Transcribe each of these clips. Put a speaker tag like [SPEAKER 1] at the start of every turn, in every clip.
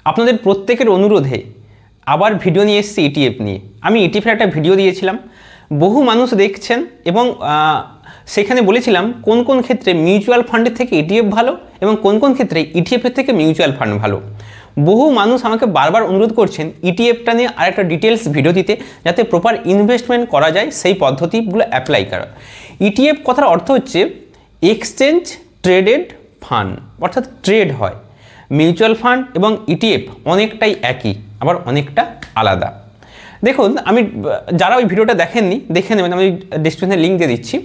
[SPEAKER 1] আপনাদের প্রত্যেকের অনুরোধে আবার ভিডিও নিয়ে এসেছি ইটিএফ নিয়ে। আমি ইটিএফের একটা ভিডিও দিয়েছিলাম, বহু মানুষ দেখছেন এবং সেখানে বলেছিলাম কোন কোন ক্ষেত্রে মিউচুয়াল ফান্ডের থেকে ইটিএফ ভালো এবং কোন কোন ক্ষেত্রে ইটিএফের থেকে মিউচুয়াল ফান্ড ভালো। বহু মানুষ আমাকে বারবার অনুরোধ করছেন ইটিএফটা নিয়ে আরেকটা ডিটেলস ভিডিও দিতে, যাতে প্রপার ইনভেস্টমেন্ট করা যায়, সেই পদ্ধতিগুলো অ্যাপ্লাই করা। ইটিএফ কথার অর্থ হচ্ছে এক্সচেঞ্জ ট্রেডেড ফান্ড, অর্থাৎ ট্রেড হয়। মিউচুয়াল ফান্ড এবং ইটিএফ অনেকটাই একই, আবার অনেকটা আলাদা। দেখুন, আমি যারা ওই ভিডিওটা দেখেননি দেখে নেবেন, আমি ডিসক্রিপশনে লিঙ্ক দিয়ে দিচ্ছি।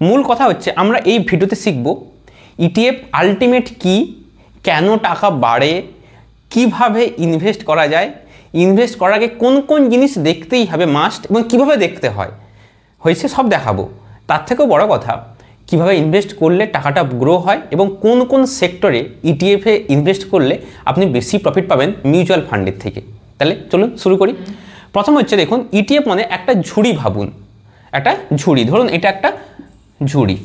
[SPEAKER 1] মূল কথা হচ্ছে আমরা এই ভিডিওতে শিখব ইটিএফ আলটিমেট কি, কেন টাকা বাড়ে, কিভাবে ইনভেস্ট করা যায়, ইনভেস্ট করার আগে কোন কোন জিনিস দেখতেই হবে মাস্ট এবং কিভাবে দেখতে হয় হয়েছে সব দেখাবো। তার থেকেও বড় কথা, কিভাবে ইনভেস্ট করলে টাকাটা গ্রো হয় এবং কোন কোন সেক্টরে ইটিএফে ইনভেস্ট করলে আপনি বেশি প্রফিট পাবেন মিউচুয়াল ফান্ডের থেকে। তাহলে চলুন শুরু করি। প্রথম হচ্ছে দেখুন, ইটিএফ মানে একটা ঝুড়ি ভাবুন, একটা ঝুড়ি। ধরুন এটা একটা ঝুড়ি।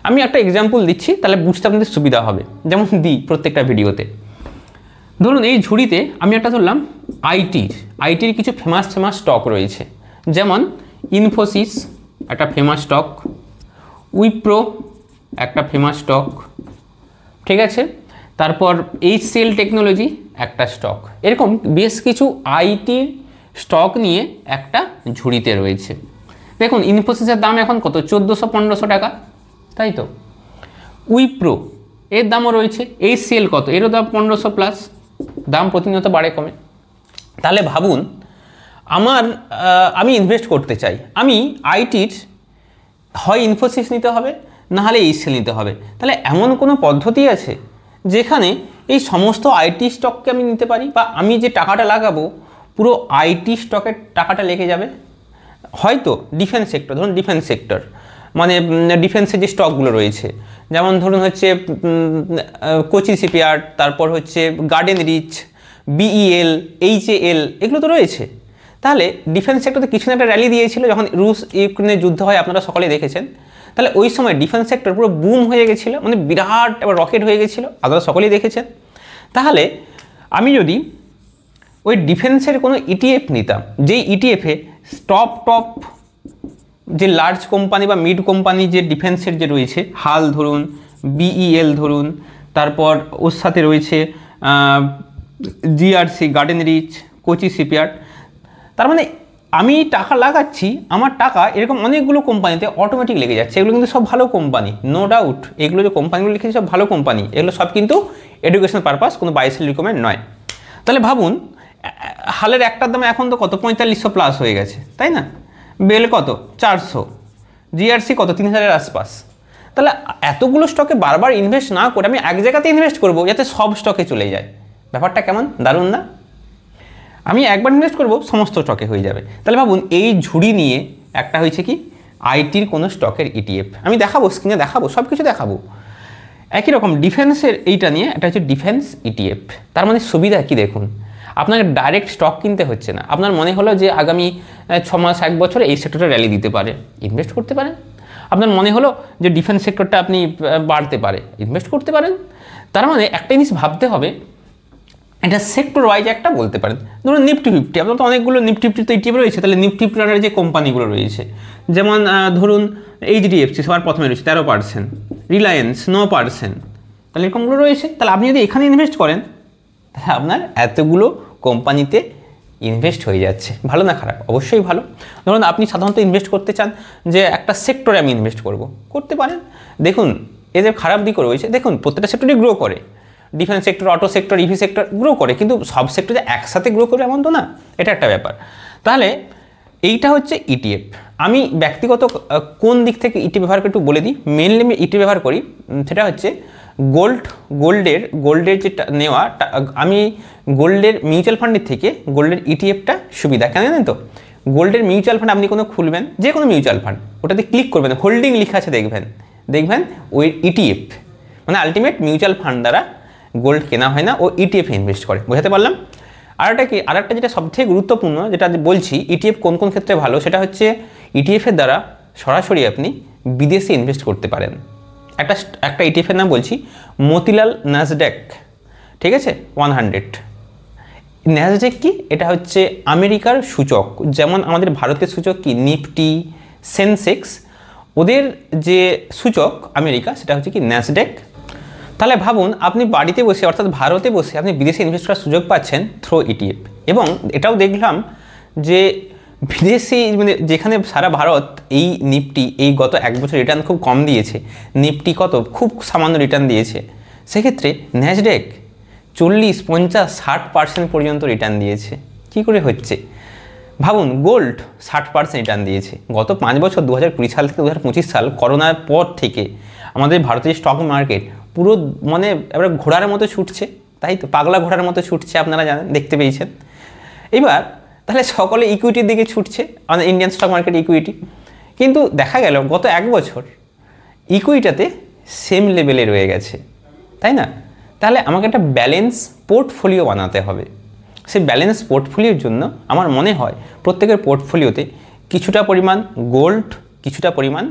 [SPEAKER 1] আমি একটা এক্সাম্পল দিচ্ছি, তাহলে বুঝতে আপনাদের সুবিধা হবে, যেমন দিই প্রত্যেকটা ভিডিওতে। ধরুন এই ঝুড়িতে আমি একটা ধরলাম আইটির কিছু ফেমাস স্টক রয়েছে, যেমন ইনফোসিস একটা ফেমাস স্টক, উইপ্রো একটা ফেমাস স্টক, ঠিক আছে। তারপর HCL টেকনোলজি একটা স্টক। এরকম বেশ কিছু আইটির স্টক নিয়ে একটা ঝুড়িতে রয়েছে। দেখুন ইনফোসিসের দাম এখন কত, 1400-1500 টাকা, তাই তো। উইপ্রো এর দামও রয়েছে। HCL কত, এরও দাম 1500+, দাম প্রতিনিয়ত বাড়ে কমে। তাহলে ভাবুন, আমি ইনভেস্ট করতে চাই, আমি আইটির হয় ইনফোসিস নিতে হবে, না হলে HCL নিতে হবে। তাহলে এমন কোনো পদ্ধতি আছে যেখানে এই সমস্ত আইটি স্টককে আমি নিতে পারি, বা আমি যে টাকাটা লাগাবো পুরো আইটি স্টকের টাকাটা লেগে যাবে? হয়তো ডিফেন্স সেক্টর, ধরুন ডিফেন্স সেক্টর মানে ডিফেন্সের যে স্টকগুলো রয়েছে, যেমন ধরুন হচ্ছে কোচি শিপইয়ার্ড, তারপর হচ্ছে গার্ডেন রিচ, BEL, HAL, এগুলো তো রয়েছে। তাহলে ডিফেন্স সেক্টরে কিছু একটা র্যালি দিয়েছিল যখন রুশ ইউক্রেনের যুদ্ধ হয়, আপনারা সকলে দেখেছেন। তাহলে ওই সময় ডিফেন্স সেক্টর পুরো বুম হয়ে গেছিলো, মানে বিরাট এবার রকেট হয়ে গেছিলো, আপনারা সকলেই দেখেছেন। তাহলে আমি যদি ওই ডিফেন্সের কোনো ইটিএফ নিতাম, যেই ইটিএফে টপ যে লার্জ কোম্পানি বা মিড কোম্পানি যে ডিফেন্সের যে রয়েছে, হাল ধরুন, BEL ধরুন, তারপর ওর সাথে রয়েছে GRC, garden reach, Kochi shipyard. তার মানে আমি টাকা লাগাচ্ছি, আমার টাকা এরকম অনেকগুলো কোম্পানিতে অটোমেটিক লেগে যাচ্ছে। এগুলো কিন্তু সব ভালো কোম্পানি, নো ডাউট। এগুলো যে কোম্পানিগুলো লিখেছি সব ভালো কোম্পানি, এগুলো সব কিন্তু এডুকেশনাল পারপাস, কোনো বাইসেল রিকমেন্ড নয়। তাহলে ভাবুন, হালের একটার দাম এখন তো কত, 4500+ হয়ে গেছে, তাই না। বেল কত, 400, GRC কত, 3000-এর আশপাশ। তাহলে এতগুলো স্টকে বারবার ইনভেস্ট না করে আমি এক জায়গাতে ইনভেস্ট করবো, যাতে সব স্টকে চলে যায়। ব্যাপারটা কেমন দারুণ না? আমি একবার ইনভেস্ট করবো, সমস্ত স্টকে হয়ে যাবে। তাহলে ভাবুন, এই ঝুড়ি নিয়ে একটা হয়েছে কি আইটির কোনো স্টকের ইটিএফ। আমি দেখাবো, স্ক্রিনে দেখাবো, সব কিছু দেখাবো। একই রকম ডিফেন্সের এইটা নিয়ে একটা হচ্ছে ডিফেন্স ইটিএফ। তার মানে সুবিধা কি দেখুন, আপনাকে ডাইরেক্ট স্টক কিনতে হচ্ছে না। আপনার মনে হলো যে আগামী 6 মাস 1 বছরে এই সেক্টরটা র্যালি দিতে পারে, ইনভেস্ট করতে পারেন। আপনার মনে হলো যে ডিফেন্স সেক্টরটা আপনি বাড়তে পারে, ইনভেস্ট করতে পারেন। তার মানে একটা জিনিস ভাবতে হবে, এটা সেক্টর ওয়াইজ একটা বলতে পারেন। ধরুন নিফটি 50, আপনার তো অনেকগুলো নিফটি 50 তো ইটিএফ রয়েছে। তাহলে নিফটি 50 যে কোম্পানিগুলো রয়েছে, যেমন ধরুন HDFC সবার প্রথমে রয়েছে 13%, রিলায়েন্স 9%, তাহলে এরকমগুলো রয়েছে। তাহলে আপনি যদি এখানে ইনভেস্ট করেন, তাহলে আপনার এতগুলো কোম্পানিতে ইনভেস্ট হয়ে যাচ্ছে। ভালো না খারাপ? অবশ্যই ভালো। ধরুন আপনি সাধারণত ইনভেস্ট করতে চান যে একটা সেক্টরে আমি ইনভেস্ট করতে পারেন। দেখুন এদের খারাপ দিকও রয়েছে। দেখুন প্রত্যেকটা সেক্টরই গ্রো করে, defence sector, auto sector, EV sector grow করে, কিন্তু সব সেক্টরে একসাথে গ্রো করে এমন তো না, এটা একটা ব্যাপার। তাহলে এইটা হচ্ছে ইটিএফ। আমি ব্যক্তিগত কোন দিক থেকে ইটি ব্যবহার করি একটু বলে দিই। মেনলি আমি ইটি ব্যবহার করি, সেটা হচ্ছে গোল্ডের যেটা নেওয়া, আমি গোল্ডের মিউচুয়াল ফান্ডের থেকে গোল্ডের ইটিএফটা সুবিধা কেন জানেন তো। গোল্ডের মিউচুয়াল ফান্ড আপনি কোনো খুলবেন, যে কোনো মিউচুয়াল ফান্ড, ওটাতে ক্লিক করবেন, হোল্ডিং লেখা আছে দেখবেন ওই ইটিএফ মানে আলটিমেট মিউচুয়াল ফান্ড দ্বারা গোল্ড কেনা হয় না, ও ইটিএফে ইনভেস্ট করে। বোঝাতে পারলাম? আরেকটা যেটা সবথেকে গুরুত্বপূর্ণ যেটা বলছি ইটিএফ কোন কোন ক্ষেত্রে ভালো, সেটা হচ্ছে ইটিএফের দ্বারা সরাসরি আপনি বিদেশে ইনভেস্ট করতে পারেন। একটা ইটিএফের নাম বলছি, মতিলাল নাসড্যাক, ঠিক আছে, 100। ন্যাসডেক কি? এটা হচ্ছে আমেরিকার সূচক, যেমন আমাদের ভারতের সূচক কি নিফটি, সেন্সেক্স, ওদের যে সূচক আমেরিকা সেটা হচ্ছে কি ন্যাসডেক। তাহলে ভাবুন, আপনি বাড়িতে বসে অর্থাৎ ভারতে বসে আপনি বিদেশে ইনভেস্ট করার সুযোগ পাচ্ছেন থ্রু ইটিএফ। এবং এটাও দেখলাম যে বিদেশি মানে যেখানে সারা ভারত এই নিফটি এই গত 1 বছর রিটার্ন খুব কম দিয়েছে, নিফটি কত খুব সামান্য রিটার্ন দিয়েছে, সেক্ষেত্রে ন্যাসডেক 40, 50, 60% পর্যন্ত রিটার্ন দিয়েছে। কি করে হচ্ছে ভাবুন? গোল্ড 60% রিটার্ন দিয়েছে গত 5 বছর, 2020 সাল থেকে 2025 সাল, করোনার পর থেকে আমাদের ভারতের স্টক মার্কেট পুরো মানে এবার ঘোড়ার মতো ছুটছে, তাই তো, পাগলা ঘোড়ার মতো ছুটছে, আপনারা জানেন, দেখতে পেয়েছেন। এবার তাহলে সকলে ইকুইটির দিকে ছুটছে, আমাদের ইন্ডিয়ান স্টক মার্কেট ইকুইটি, কিন্তু দেখা গেল গত 1 বছর ইকুইটাতে সেম লেভেলে রয়ে গেছে, তাই না? তাহলে আমাকে একটা ব্যালেন্স পোর্টফোলিও বানাতে হবে। সেই ব্যালেন্স পোর্টফোলিওর জন্য আমার মনে হয় প্রত্যেকের পোর্টফোলিওতে কিছুটা পরিমাণ গোল্ড, কিছুটা পরিমাণ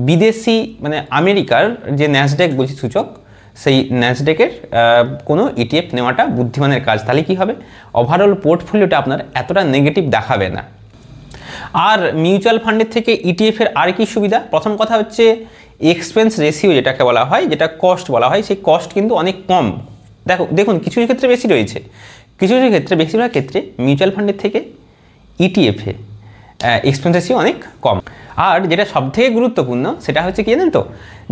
[SPEAKER 1] বিদেশি মানে আমেরিকার যে ন্যাসডেক বলছি সূচক, সেই ন্যাসডেকের কোনো ইটিএফ নেওয়াটা বুদ্ধিমানের কাজ। তাহলে কি হবে? ওভারঅল পোর্টফোলিওটা আপনার এতটা নেগেটিভ দেখাবে না। আর মিউচুয়াল ফান্ডের থেকে ইটিএফের আর কি সুবিধা? প্রথম কথা হচ্ছে এক্সপেন্স রেশিও যেটাকে বলা হয়, যেটা কস্ট বলা হয়, সেই কস্ট কিন্তু অনেক কম। দেখুন কিছু কিছু ক্ষেত্রে বেশি রয়েছে, কিছু কিছু ক্ষেত্রে, বেশিরভাগ ক্ষেত্রে মিউচুয়াল ফান্ডের থেকে ইটিএফে এক্সপেন্স রেশিও অনেক কম। আর যেটা সবথেকে গুরুত্বপূর্ণ সেটা হচ্ছে কি জানেন তো,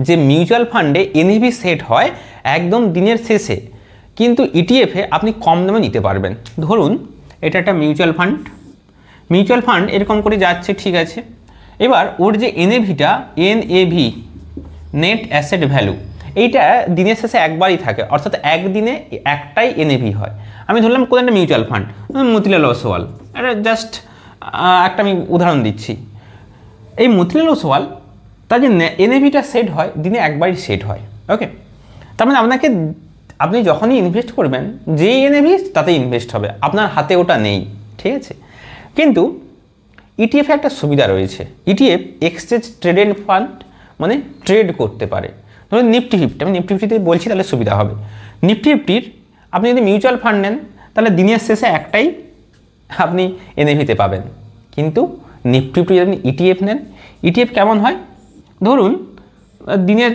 [SPEAKER 1] যে মিউচুয়াল ফান্ডে এনএভি সেট হয় একদম দিনের শেষে, কিন্তু ইটিএফে আপনি কম দামে নিতে পারবেন। ধরুন এটা একটা মিউচুয়াল ফান্ড এরকম করে যাচ্ছে, ঠিক আছে। এবার ওর যে এনএভিটা, এনএভি নেট অ্যাসেট ভ্যালু, এইটা দিনের শেষে একবারই থাকে, অর্থাৎ একদিনে একটাই এনএভি হয়। আমি ধরলাম কোনো একটা মিউচুয়াল ফান্ড, মতিলাল ওসওয়াল, এটা জাস্ট একটা আমি উদাহরণ দিচ্ছি। এই মতিলাল ওসওয়াল তার যে এনএভিটা সেট হয় দিনে একবারই সেট হয়, ওকে। তার মানে আপনি যখনই ইনভেস্ট করবেন যেই এনএভি তাতে ইনভেস্ট হবে, আপনার হাতে ওটা নেই, ঠিক আছে। কিন্তু ইটিএফে একটা সুবিধা রয়েছে, ইটিএফ এক্সচেঞ্জ ট্রেডেড ফান্ড, মানে ট্রেড করতে পারে। ধরুন নিফটি 50, আমি নিফটি 50তে বলছি তাহলে সুবিধা হবে। নিফটি 50 আপনি যদি মিউচুয়াল ফান্ড নেন তাহলে দিনের শেষে একটাই আপনি এনএভিতে পাবেন, কিন্তু নিফটি 50 যদি ইটিএফ নেন, ইটিএফ কেমন হয়? ধরুন দিনের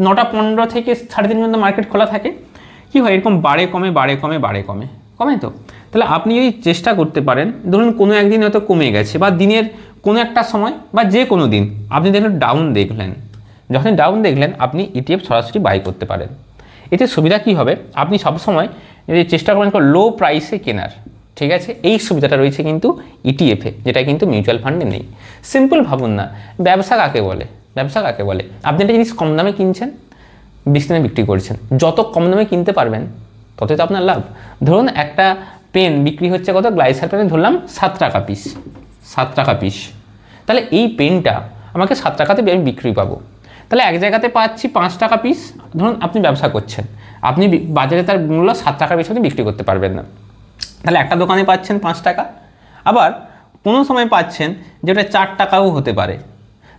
[SPEAKER 1] 9টা 15 থেকে 3:30 পর্যন্ত মার্কেট খোলা থাকে, কি হয় এরকম বাড়ে কমে তো। তাহলে আপনি যদি চেষ্টা করতে পারেন, ধরুন কোনো একদিন হয়তো কমে গেছে, বা দিনের কোনো একটা সময় বা যে কোনো দিন আপনি দেখলেন ডাউন দেখলেন, যখন ডাউন দেখলেন আপনি ইটিএফ সরাসরি বাই করতে পারেন। এতে সুবিধা কি হবে? আপনি সবসময় যদি চেষ্টা করেন লো প্রাইসে কেনার, ঠিক আছে, এই সুবিধাটা রয়েছে কিন্তু ইটিএফে, যেটা কিন্তু মিউচুয়াল ফান্ডে নেই। সিম্পল ভাবুন না, ব্যবসা কাকে বলে? আপনি একটা জিনিস কম দামে কিনছেন, বেশি দামে বিক্রি করছেন, যত কম দামে কিনতে পারবেন ততই তো আপনার লাভ। ধরুন একটা পেন বিক্রি হচ্ছে কত, গ্লাইসার পেনে ধরলাম 7 টাকা পিস, তাহলে এই পেনটা আমাকে 7 টাকাতে আমি বিক্রি পাবো, তাহলে এক জায়গাতে পাচ্ছি 5 টাকা পিস। ধরুন আপনি ব্যবসা করছেন, আপনি বাজারে তার মূল্য 7 টাকা বেশি আপনি বিক্রি করতে পারবেন না, তাহলে একটা দোকানে পাচ্ছেন 5 টাকা, আবার কোনো সময় পাচ্ছেন যেটা 4 টাকাও হতে পারে,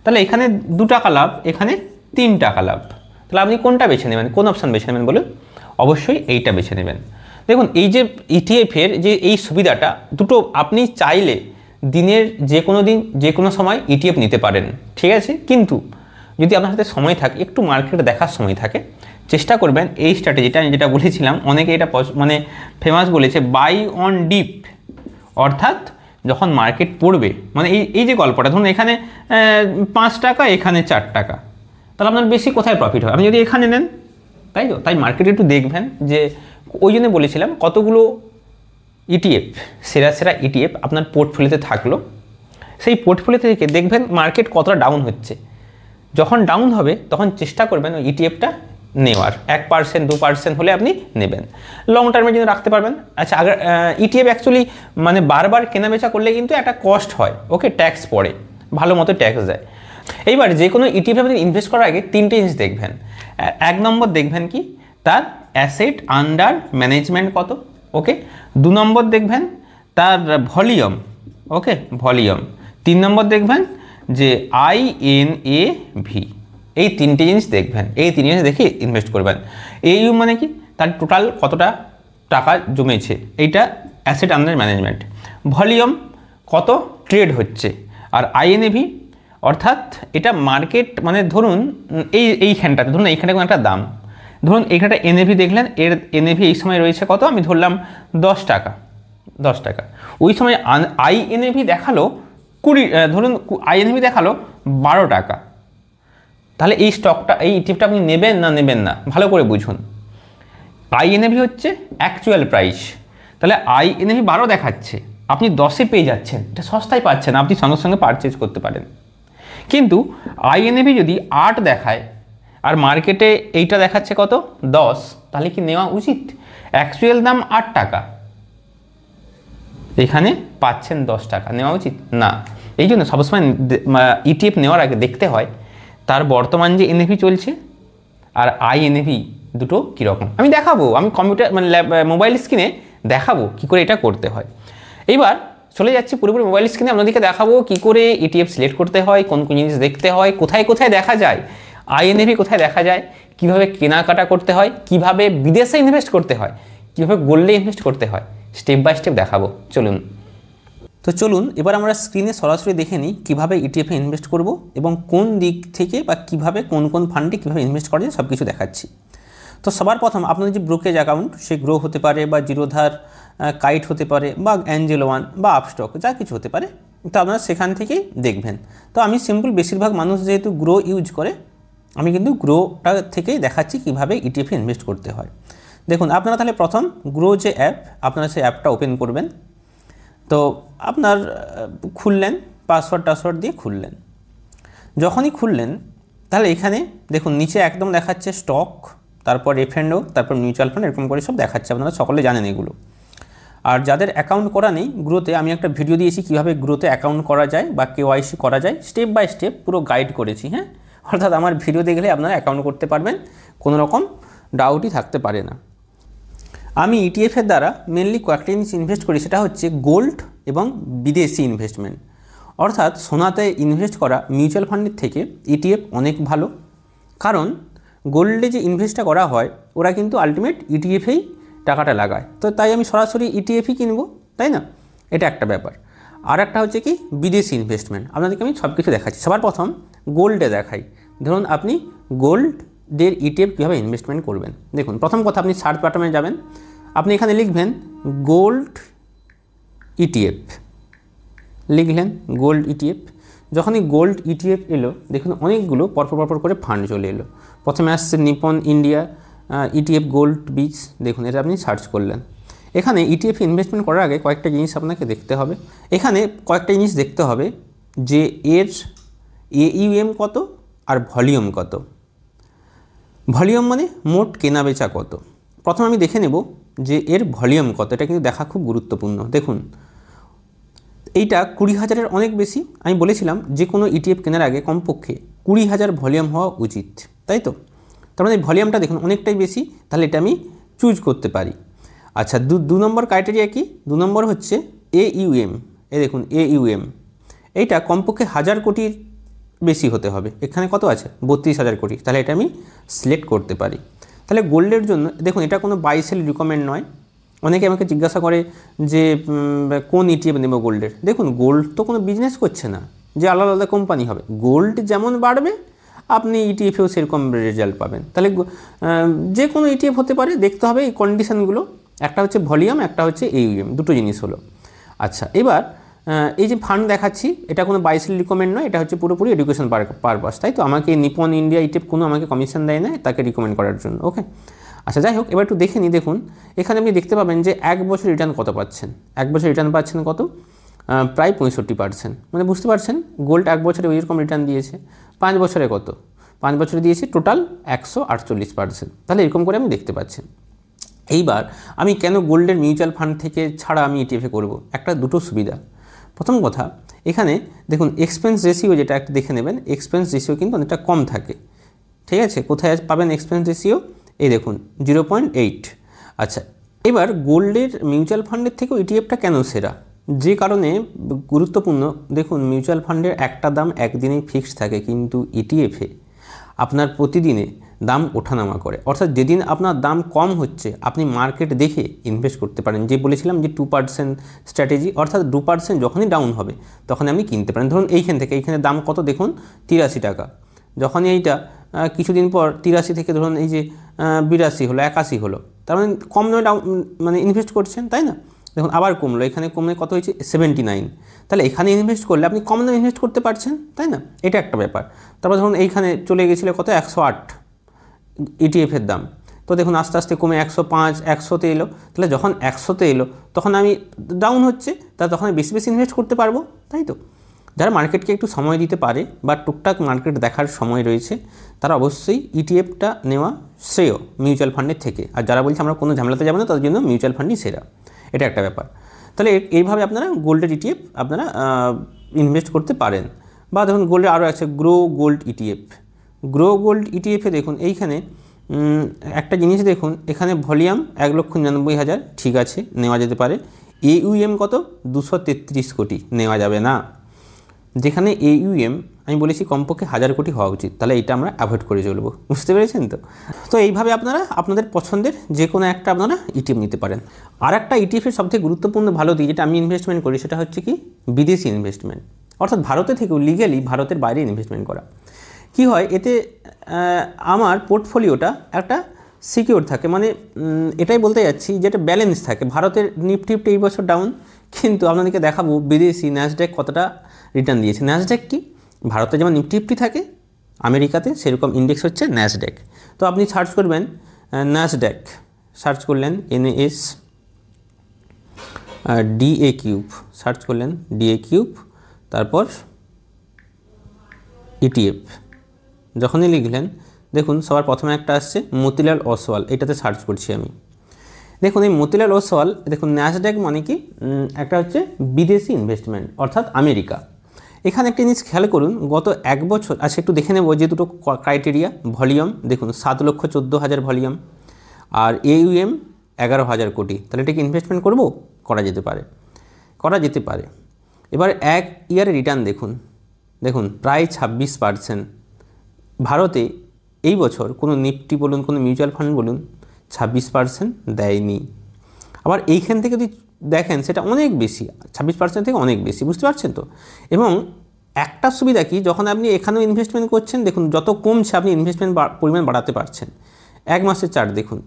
[SPEAKER 1] তাহলে এখানে 2 টাকা লাভ, এখানে 3 টাকা লাভ। তাহলে আপনি কোনটা বেছে নেবেন, কোন অপশান বেছে নেবেন বলুন? অবশ্যই এইটা বেছে নেবেন। দেখুন এই যে ইটিএফের যে এই সুবিধাটা, দুটো আপনি চাইলে দিনের যে কোনো দিন যে কোনো সময় ইটিএফ নিতে পারেন, ঠিক আছে। কিন্তু যদি আপনার হাতে সময় থাকে, একটু মার্কেট দেখার সময় থাকে, চেষ্টা করবেন এই স্ট্র্যাটেজিটা, আমি যেটা বলেছিলাম, অনেকে এটা মানে ফেমাস বলেছে, বাই অন ডিপ, অর্থাৎ যখন মার্কেট পড়বে, মানে এই যে গল্পটা, ধরুন এখানে 5 টাকা, এখানে 4 টাকা, তাহলে আপনার বেশি কোথায় প্রফিট হয়? আপনি যদি এখানে নেন, তাই তো। তাই মার্কেটে একটু দেখবেন, যে ওই জন্য বলেছিলাম কতগুলো ইটিএফ, সেরা ইটিএফ আপনার পোর্টফোলিওতে থাকলো, সেই পোর্টফোলিও থেকে দেখবেন মার্কেট কতটা ডাউন হচ্ছে। যখন ডাউন হবে তখন চেষ্টা করবেন ওই ইটিএফটা নেওয়ার, 1% 2% হলে আপনি নেবেন, লং টার্মের জন্য রাখতে পারবেন। আচ্ছা, আগে ইটিএফ অ্যাকচুয়ালি মানে বারবার কেনাবেচা করলে কিন্তু একটা কস্ট হয়, ওকে, ট্যাক্স পড়ে, ভালো মতো ট্যাক্স দেয়। এইবার যে কোনো ইটিএফে আপনি ইনভেস্ট করার আগে 3টে জিনিস দেখবেন। 1 নম্বর দেখবেন কি, তার অ্যাসেট আন্ডার ম্যানেজমেন্ট কত, ওকে। 2 নম্বর দেখবেন তার ভলিউম, ওকে, ভলিউম। 3 নম্বর দেখবেন যে আইএনএভি, এই 3টে জিনিস দেখবেন, এই 3 জিনিস দেখে ইনভেস্ট করবেন। এইউ মানে কি, তার টোটাল কতটা টাকা জমেছে, এইটা অ্যাসেট আন্ডার ম্যানেজমেন্ট। ভলিউম কত ট্রেড হচ্ছে, আর আইএনএভি অর্থাৎ এটা মার্কেট, মানে ধরুন এইখানটাতে ধরুন এইখানে কোনো একটা দাম, ধরুন এইখানটা এনএভি দেখলেন, এর এনএভি এই সময় রয়েছে কত, আমি ধরলাম 10 টাকা, 10 টাকা। ওই সময় আইএনএভি দেখালো 20, ধরুন আইএনএভি দেখালো 12 টাকা। তাহলে এই স্টকটা, এই ইটিএফটা আপনি নেবেন না নেবেন না, ভালো করে বুঝুন। আইএনএভি হচ্ছে অ্যাকচুয়াল প্রাইস, তাহলে আইএনএভি 12 দেখাচ্ছে, আপনি 10-এ পেয়ে যাচ্ছেন, এটা সস্তায় পাচ্ছেন, আপনি সঙ্গে সঙ্গে পারচেজ করতে পারেন। কিন্তু আইএনএভি যদি 8 দেখায় আর মার্কেটে এইটা দেখাচ্ছে কত 10, তাহলে কি নেওয়া উচিত? অ্যাকচুয়াল দাম 8 টাকা, এখানে পাচ্ছেন 10 টাকা, নেওয়া উচিত না। এই জন্য সবসময় ইটিএফ নেওয়ার আগে দেখতে হয় তার বর্তমান যে এনএভি চলছে আর আইএনএভি দুটো কীরকম। আমি দেখাবো, আমি কম্পিউটার মানে মোবাইল স্ক্রিনে দেখাবো কী করে এটা করতে হয়। এইবার চলে যাচ্ছি পুরোপুরি মোবাইল স্ক্রিনে, আপনাদেরকে দেখাবো কী করে ইটিএফ সিলেক্ট করতে হয়, কোন কোন জিনিস দেখতে হয়, কোথায় কোথায় দেখা যায় আইএনএভি, কোথায় দেখা যায়, কীভাবে কেনাকাটা করতে হয়, কীভাবে বিদেশে ইনভেস্ট করতে হয়, কীভাবে গোল্ডে ইনভেস্ট করতে হয়, স্টেপ বাই স্টেপ দেখাবো। চলুন এবার আমরা স্ক্রিনে সরাসরি দেখে নিই কীভাবে ইটিএফে ইনভেস্ট করব এবং কোন দিক থেকে বা কীভাবে কোন কোন ফান্ডে কীভাবে ইনভেস্ট করা যায় সব কিছু দেখাচ্ছি। তো সবার প্রথম আপনাদের যে ব্রোকেজ অ্যাকাউন্ট, সে গ্রো হতে পারে বা জিরোধার, কাইট হতে পারে বা অ্যাঞ্জেল ওয়ান বা আপস্টক, যা কিছু হতে পারে, তো আপনারা সেখান থেকেই দেখবেন। তো আমি সিম্পল, বেশিরভাগ মানুষ যেহেতু গ্রো ইউজ করে, আমি কিন্তু গ্রোটা থেকেই দেখাচ্ছি কীভাবে ইটিএফে ইনভেস্ট করতে হয়। দেখুন, আপনারা তাহলে প্রথম গ্রো যে অ্যাপ, আপনারা সেই অ্যাপটা ওপেন করবেন। তো আপনার খুললেন, পাসওয়ার্ড দিয়ে খুললেন। যখনই খুললেন তাহলে এখানে দেখুন নিচে একদম দেখাচ্ছে স্টক, তারপর এফ&ও, তারপর মিউচুয়াল ফান্ড, এরকম করে সব দেখাচ্ছে, আপনারা সকলে জানেন এগুলো। আর যাদের অ্যাকাউন্ট করা নেই গ্রোতে, আমি একটা ভিডিও দিয়েছি কীভাবে গ্রোতে অ্যাকাউন্ট করা যায় বা কেওয়াইসি করা যায়, স্টেপ বাই স্টেপ পুরো গাইড করেছি। হ্যাঁ, অর্থাৎ আমার ভিডিও দেখলে আপনারা অ্যাকাউন্ট করতে পারবেন, কোনো রকম ডাউটই থাকতে পারে না। আমি ইটিএফের দ্বারা মেনলি কয়েকটা জিনিস ইনভেস্ট করি, সেটা হচ্ছে গোল্ড এবং বিদেশি ইনভেস্টমেন্ট। অর্থাৎ সোনাতে ইনভেস্ট করা মিউচুয়াল ফান্ডের থেকে ইটিএফ অনেক ভালো, কারণ গোল্ডে যে ইনভেস্টটা করা হয় ওরা কিন্তু আলটিমেট ইটিএফেই টাকাটা লাগায়, তো তাই আমি সরাসরি ইটিএফই কিনবো, তাই না? এটা একটা ব্যাপার। আর একটা হচ্ছে কি বিদেশি ইনভেস্টমেন্ট, আপনাদেরকে আমি সব কিছু দেখাচ্ছি। সবার প্রথম গোল্ডে দেখাই। ধরুন আপনি গোল্ডের ইটিএফ কীভাবে ইনভেস্টমেন্ট করবেন। দেখুন, প্রথম কথা, আপনি সার্চ বাটনে যাবেন, আপনি এখানে লিখবেন গোল্ড ইটিএফ, লিখলেন গোল্ড ইটিএফ। যখনই গোল্ড ইটিএফ এলো, দেখুন অনেকগুলো পরপর করে ফান্ড চলে এলো। প্রথমে আসছে Nipon India ETF gold beach, দেখুন এটা আপনি সার্চ করলেন। এখানে ইটিএফ ইনভেস্টমেন্ট করার আগে কয়েকটা জিনিস আপনাকে দেখতে হবে। এখানে কয়েকটা জিনিস দেখতে হবে যে এর AUM কত আর ভলিউম কত। ভলিউম মানে মোট কেনাবেচা কত। প্রথমে আমি দেখে নেব যে এর ভলিউম কত, এটা কিন্তু দেখা খুব গুরুত্বপূর্ণ। দেখুন এইটা 20,000-এর অনেক বেশি। আমি বলেছিলাম যে কোনো ইটিএফ কেনার আগে কমপক্ষে 20,000 ভলিউম হওয়া উচিত, তাই তো? তার মানে ভলিউমটা দেখুন অনেকটাই বেশি, তাহলে এটা আমি চুজ করতে পারি। আচ্ছা, দু নম্বর ক্রাইটেরিয়া কি? 2 নম্বর হচ্ছে AUM। এই দেখুন AUM, এইটা কমপক্ষে 1000 কোটির বেশি হতে হবে। এখানে কত আছে? 32,000 কোটি, তাহলে এটা আমি সিলেক্ট করতে পারি। তাহলে গোল্ডের জন্য দেখুন এটা কোনো বাই সেল রিকমেন্ড নয়। অনেকে আমাকে জিজ্ঞাসা করে যে কোন ইটিএফ নেব গোল্ডের। দেখুন গোল্ড তো কোনো বিজনেস করছে না যে আলাদা আলাদা কোম্পানি হবে, গোল্ড যেমন বাড়বে আপনি ইটিএফেও সেরকম রেজাল্ট পাবেন। তাহলে যে কোনো ইটিএফ হতে পারে, দেখতে হবে এই কন্ডিশনগুলো, একটা হচ্ছে ভলিউম, একটা হচ্ছে AUM, দুটো জিনিস হলো। আচ্ছা, এবার এই যে ফান্ড দেখাচ্ছি এটা কোনো বাই সেল রিকমেন্ড নয়, এটা হচ্ছে পুরোপুরি এডুকেশন পারপাস, তাই তো? আমাকে নিপন ইন্ডিয়া ইটিএফ কোনো আমাকে কমিশন দেয় না তাকে রিকমেন্ড করার জন্য, ওকে? আচ্ছা, যাই হোক, এবার একটু দেখে নিই। দেখুন এখানে আপনি দেখতে পাবেন যে 1 বছর রিটার্ন কত পাচ্ছেন। 1 বছর রিটার্ন পাচ্ছেন কত? প্রায় 65%। মানে বুঝতে পারছেন গোল্ড 1 বছরে ওই রকম রিটার্ন দিয়েছে। 5 বছরে কত? 5 বছরে দিয়েছে টোটাল 148%। তাহলে এরকম করে আমি দেখতে পাচ্ছি। এইবার আমি কেন গোল্ডের মিউচুয়াল ফান্ড থেকে ছাড়া আমি ইটিএফে করব? একটা দুটো সুবিধা। প্রথম কথা, এখানে দেখুন এক্সপেন্স রেশিও, যেটা একটা দেখে নেবেন, এক্সপেন্স রেশিও কিন্তু অনেকটা কম থাকে, ঠিক আছে? কোথায় পাবেন এক্সপেন্স রেশিও? এই দেখুন 0.8। আচ্ছা, এবার গোল্ডের মিউচুয়াল ফান্ডের থেকেও ইটিএফটা কেন সেরা? যে কারণে গুরুত্বপূর্ণ, দেখুন মিউচুয়াল ফান্ডের একটা দাম একদিনেই ফিক্সড থাকে, কিন্তু ইটিএফে আপনার প্রতিদিনে দাম ওঠানামা করে, অর্থাৎ যেদিন আপনার দাম কম হচ্ছে আপনি মার্কেট দেখে ইনভেস্ট করতে পারেন। যে বলেছিলাম যে 2% স্ট্র্যাটেজি, অর্থাৎ 2% যখনই ডাউন হবে তখন আপনি কিনতে পারেন। ধরুন এইখান থেকে, এইখানে দাম কত দেখুন 83 টাকা, যখনই এইটা কিছুদিন পর 83 থেকে ধরুন এই যে 82 হলো, 81 হলো, তার মানে কম দামে মানে ইনভেস্ট করছেন, তাই না? দেখুন আবার কমলো, এখানে কমলে কত হয়েছে 79, তাহলে এখানে ইনভেস্ট করলে আপনি কম দামে ইনভেস্ট করতে পারছেন, তাই না? এটা একটা ব্যাপার। তারপর ধরুন এইখানে চলে গেছিলো কত 108 ইটিএফের দাম, তো দেখুন আস্তে আস্তে কমে 105, 100তে এলো, তাহলে যখন 100তে এলো তখন আমি ডাউন হচ্ছে, তখন আমি বেশি বেশি ইনভেস্ট করতে পারবো, তাই তো? যারা মার্কেটকে একটু সময় দিতে পারে বা টুকটাক মার্কেট দেখার সময় রয়েছে তারা অবশ্যই ইটিএফটা নেওয়া শ্রেয় মিউচুয়াল ফান্ডের থেকে। আর যারা বলছে আমরা কোনো ঝামেলাতে যাবো না তাদের জন্য মিউচুয়াল ফান্ডই সেরা, এটা একটা ব্যাপার। তাহলে এইভাবে আপনারা গোল্ডের ইটিএফ আপনারা ইনভেস্ট করতে পারেন। বা ধরুন গোল্ডের আরও আছে Groww gold ETF. Groww gold ইটিএফে দেখুন এইখানে একটা জিনিস দেখুন, এখানে ভলিউম 1,99,000, ঠিক আছে নেওয়া যেতে পারে। AUM কত 233 কোটি, নেওয়া যাবে না। যেখানে AUM আমি বলেছি কমপক্ষে 1000 কোটি হওয়া উচিত, তাহলে এটা আমরা অ্যাভয়েড করে চলবো, বুঝতে পেরেছেন তো? তো এইভাবে আপনারা আপনাদের পছন্দের যে কোনো একটা আপনারা ইটিএফ নিতে পারেন। আর একটা ইটিএফের সবথেকে গুরুত্বপূর্ণ ভালো দিক যেটা আমি ইনভেস্টমেন্ট করি সেটা হচ্ছে কি বিদেশি ইনভেস্টমেন্ট, অর্থাৎ ভারতে থেকেও লিগ্যালি ভারতের বাইরে ইনভেস্টমেন্ট করা। কি হয় এতে আমার পোর্টফোলিওটা একটা সিকিউর থাকে, মানে এটাই বলতে যাচ্ছি যেটা ব্যালেন্স থাকে। ভারতের নিফটি এই বছর ডাউন, কিন্তু আপনাদেরকে দেখাবো বিদেশি ন্যাসড্যাক কতটা রিটার্ন দিয়েছে। ন্যাসড্যাক কি, ভারতে যেমন নিফটি থাকে আমেরিকাতে সেরকম ইন্ডেক্স হচ্ছে ন্যাসড্যাক। তো আপনি সার্চ করবেন ন্যাসড্যাক, সার্চ করলেন NAS DA কিউব, সার্চ করলেন DA কিউব, তারপর ETF যখনই লিখলেন দেখুন সবার প্রথমে একটা আসছে মতিলাল ওসওয়াল, এটাতে সার্চ করছি আমি। দেখুন এই মতিলাল ওসওয়াল, দেখুন ন্যাসড্যাক মানে কি একটা হচ্ছে বিদেশি ইনভেস্টমেন্ট অর্থাৎ আমেরিকা। এখানে একটা জিনিস খেয়াল করুন, গত এক বছর, আচ্ছা একটু দেখে নেব যে দুটো ক্রাইটেরিয়া। ভলিউম দেখুন 7,14,000 ভলিউম, আর AUM 11,000 কোটি, তাহলে এটাকে ইনভেস্টমেন্ট করব, করা যেতে পারে, করা যেতে পারে। এবার এক ইয়ারে রিটার্ন দেখুন, দেখুন প্রায় 26%। ভারতে এই বছর কোনো নিফটি বলুন কোনো মিউচুয়াল ফান্ড বলুন 26% দেয়নি। আবার এইখান থেকে যদি দেখেন সেটা অনেক বেশি, 26% থেকে অনেক বেশি, বুঝতে পারছেন তো? এবং একটা সুবিধা কি, যখন আপনি এখানেও ইনভেস্টমেন্ট করছেন দেখুন যত কমছে আপনি ইনভেস্টমেন্ট পরিমাণ বাড়াতে পারছেন। এক মাসের চার্ট দেখুন,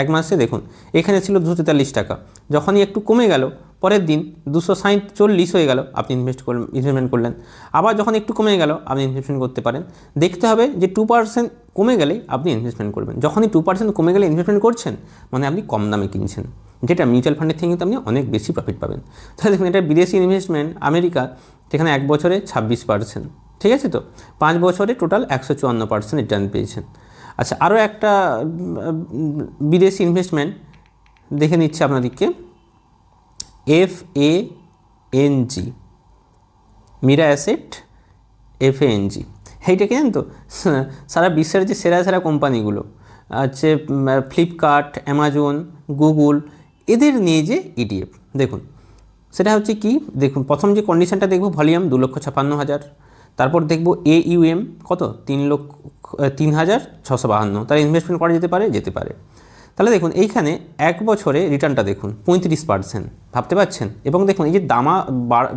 [SPEAKER 1] এক মাসে দেখুন এখানে ছিল 243 টাকা, যখনই একটু কমে গেল পরের দিন 240 হয়ে গেল, আপনি ইনভেস্টমেন্ট করলেন। আবার যখন একটু কমে গেল আপনি ইনভেস্টমেন্ট করতে পারেন। দেখতে হবে যে 2% কমে গেলেই আপনি ইনভেস্টমেন্ট করবেন। যখনই 2% কমে গেলে ইনভেস্টমেন্ট করছেন মানে আপনি কম দামে কিনছেন, যেটা মিউচুয়াল ফান্ডের থেকে কিন্তু আপনি অনেক বেশি প্রফিট পাবেন। তাহলে দেখুন এটা বিদেশি ইনভেস্টমেন্ট আমেরিকা, যেখানে এক বছরে 26%, ঠিক আছে তো? 5 বছরে টোটাল 154% রিটার্ন পেয়েছেন। আচ্ছা আরও একটা বিদেশি ইনভেস্টমেন্ট দেখে নিচ্ছে আপনাদেরকে, FANG, মিরা অ্যাসেট FANG। এইটা কি জানেন তো, সারা বিশ্বের যে সেরা সেরা কোম্পানিগুলো আছে ফ্লিপকার্ট, অ্যামাজন, গুগল, এদের নিয়ে যে ETF দেখুন সেটা হচ্ছে কি, দেখুন প্রথম যে কন্ডিশনটা দেখব ভলিউম 2,56,000, তারপর দেখব AUM কত 3,652, তার ইনভেস্টমেন্ট করা যেতে পারে। তাহলে দেখুন এইখানে এক বছরে রিটার্নটা দেখুন 35%, ভাবতে পারছেন? এবং দেখুন এই যে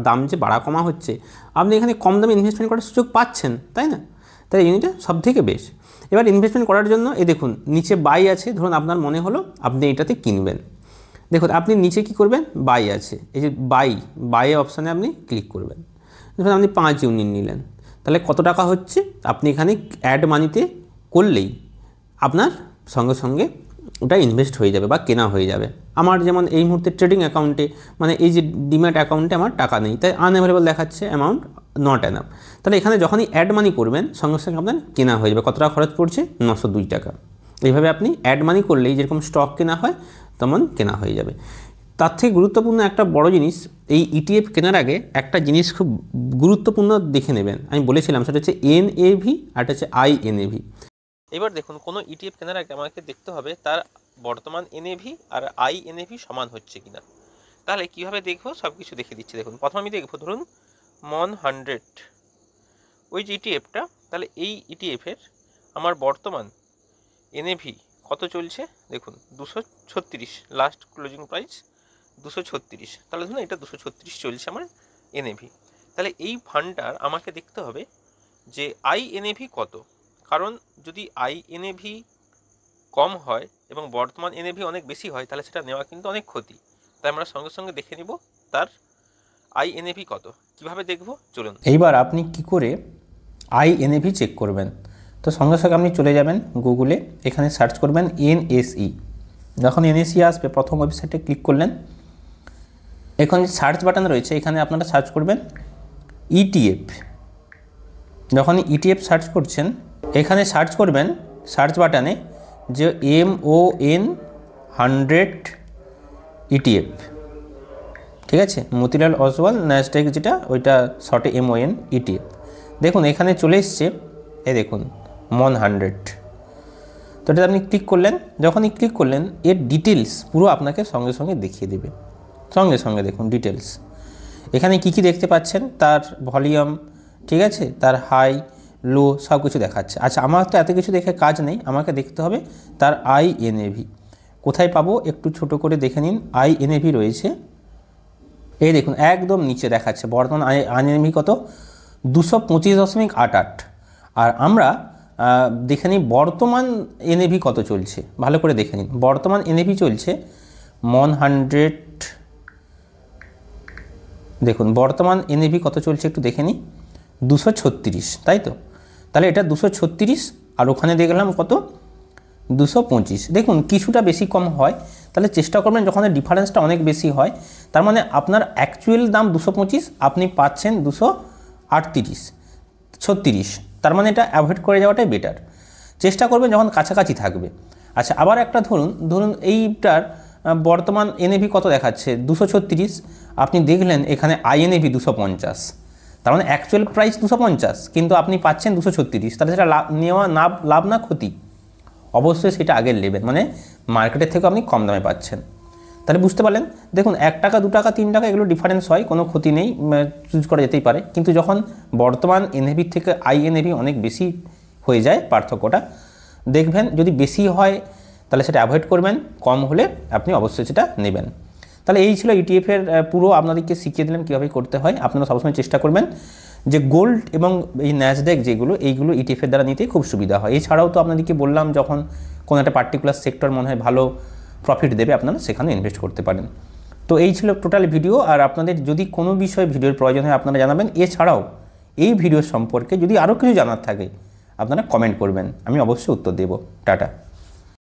[SPEAKER 1] দাম যে বাড়া কমা হচ্ছে, আপনি এখানে কম দামে ইনভেস্টমেন্ট করার সুযোগ পাচ্ছেন, তাই না? তাই এই জিনিসটা সব থেকে বেশ। এবার ইনভেস্টমেন্ট করার জন্য এই দেখুন নিচে বাই আছে, ধরুন আপনার মনে হলো আপনি এটাতে কিনবেন, দেখুন আপনি নিচে কি করবেন, বাই আছে, এই যে বাই অপশানে আপনি ক্লিক করবেন। ধরুন আপনি 5 ইউনিট নিলেন, তাহলে কত টাকা হচ্ছে, আপনি এখানে অ্যাড মানিতে করলেই আপনার সঙ্গে সঙ্গে ওটা ইনভেস্ট হয়ে যাবে বা কেনা হয়ে যাবে। আমার যেমন এই মুহূর্তে ট্রেডিং অ্যাকাউন্টে মানে এই যে ডিম্যাট অ্যাকাউন্টে আমার টাকা নেই, তাই আনঅ্যাভেলেবল দেখাচ্ছে, অ্যামাউন্ট নট এনাফ। তাহলে এখানে যখনই অ্যাড মানি করবেন সঙ্গে সঙ্গে আপনার কেনা হয়ে যাবে। কত টাকা খরচ পড়ছে, 902 টাকা। এইভাবে আপনি অ্যাড মানি করলেই যেরকম স্টক কেনা হয় তেমন কেনা হয়ে যাবে। তার থেকে গুরুত্বপূর্ণ একটা বড় জিনিস, এই ETF কেনার আগে একটা জিনিস খুব গুরুত্বপূর্ণ দেখে নেবেন, আমি বলেছিলাম সেটা হচ্ছে NAV আর এটা হচ্ছে INAV।
[SPEAKER 2] এবার দেখুন কোনো ETF কেনার আগে আমাকে দেখতে হবে তার বর্তমান NAV আর INAV সমান হচ্ছে কিনা। তাহলে কিভাবে দেখবো, সব কিছু দেখে দিচ্ছি। দেখুন প্রথমে আমি দেখবো ধরুন MON100 ওই যে ETFটা, তাহলে এই ETF এর আমার বর্তমান এনএভি কত চলছে দেখুন 236, লাস্ট ক্লোজিং প্রাইস 236, তাহলে ধরুন এটা 236 চলছে আমার এনএভি। তাহলে এই ফান্ডটার আমাকে দেখতে হবে যে আইএনএভি কত, কারণ যদি আইএনএভি কম হয় এবং বর্তমান এনএভি অনেক বেশি হয় তাহলে সেটা নেওয়া কিন্তু অনেক ক্ষতি। তাই আমরা সঙ্গে সঙ্গে দেখে নিব তার আইএনএভি কত। কিভাবে দেখব চলুন।
[SPEAKER 1] এইবার আপনি কি করে আইএনএভি চেক করবেন, তো সঙ্গে সঙ্গে আপনি চলে যাবেন গুগলে, এখানে সার্চ করবেন এনএসই। যখন এনএসই আসবে প্রথম ওয়েবসাইটে ক্লিক করলেন, এখন সার্চ বাটন রয়েছে, এখানে আপনারা সার্চ করবেন ইটিএফ। যখন ইটিএফ সার্চ করছেন এখানে সার্চ করবেন সার্চ বাটনে যে MON100 ইটিএফ, ঠিক আছে, মতিলাল অসওয়াল ন্যাসড্যাক যেটা ওইটা শর্টে MON ইটিএফ। দেখুন এখানে চলে এসছে, এই দেখুন MON100। তো এটা আপনি ক্লিক করলেন, যখনই ক্লিক করলেন এর ডিটেলস পুরো আপনাকে সঙ্গে সঙ্গে দেখিয়ে দেবে। সঙ্গে সঙ্গে দেখুন ডিটেলস, এখানে কি কি দেখতে পাচ্ছেন, তার ভলিউম, ঠিক আছে, তার হাই লো সব কিছু দেখাচ্ছে। আচ্ছা আমার তো এত কিছু দেখে কাজ নেই, আমাকে দেখতে হবে তার আইএনএভি কোথায় পাবো, একটু ছোট করে দেখে নিন। আইএনএভি রয়েছে এই দেখুন একদম নিচে দেখাচ্ছে বর্তমান আইএনএভি কত, 225.88। আর আমরা দেখে নিই বর্তমান এনএভি কত চলছে, ভালো করে দেখে নিন। বর্তমান এনএভি চলছে MON100, দেখুন বর্তমান এনএভি কত চলছে একটু দেখে নিই, 236, তাই তো। তাহলে এটা 236 আর ওখানে দেখলাম কত 225। দেখুন কিছুটা বেশি কম হয়, তাহলে চেষ্টা করবেন যখন ডিফারেন্সটা অনেক বেশি হয়, তার মানে আপনার অ্যাকচুয়াল দাম 225, আপনি পাচ্ছেন 236, তার মানে এটা অ্যাভয়েড করে যাওয়াটাই বেটার। চেষ্টা করবেন যখন কাছাকাছি থাকবে। আচ্ছা আবার একটা ধরুন এইটার বর্তমান এনএভি কত দেখাচ্ছে 236, আপনি দেখলেন এখানে আইএনএভি 250, তার মানে অ্যাকচুয়াল প্রাইস 250 কিন্তু আপনি পাচ্ছেন 236, তাহলে সেটা নেওয়া লাভ না ক্ষতি? অবশ্যই সেটা আগে নেবেন, মানে মার্কেটের থেকে আপনি কম দামে পাচ্ছেন। তাহলে বুঝতে পারলেন, দেখুন 1 টাকা 2 টাকা 3 টাকা এগুলো ডিফারেন্স হয়, কোনো ক্ষতি নেই, চুজ করা যেতেই পারে। কিন্তু যখন বর্তমান এনএভি থেকে আইএনএভি অনেক বেশি হয়ে যায় পার্থক্যটা, দেখবেন যদি বেশি হয় তাহলে সেটা অ্যাভয়েড করবেন, কম হলে আপনি অবশ্যই সেটা নেবেন। তাহলে এই ছিল ইটিএফের পুরো আপনাদেরকে শিখিয়ে দিলাম কীভাবে করতে হয়। আপনারা সবসময় চেষ্টা করবেন যে গোল্ড এবং এই ন্যাসড্যাক যেগুলো এইগুলো ইটিএফের দ্বারা নিতে খুব সুবিধা হয়। এছাড়াও তো আপনাদেরকে বললাম যখন কোনো একটা পার্টিকুলার সেক্টর মনে হয় ভালো প্রফিট দেবে আপনারা সেখানে ইনভেস্ট করতে পারেন। তো এই ছিল টোটাল ভিডিও। আর আপনাদের যদি কোনো বিষয়ে ভিডিওর প্রয়োজন হয় আপনারা জানাবেন। এছাড়াও এই ভিডিও সম্পর্কে যদি আরও কিছু জানার থাকে আপনারা কমেন্ট করবেন, আমি অবশ্যই উত্তর দেব। টাটা।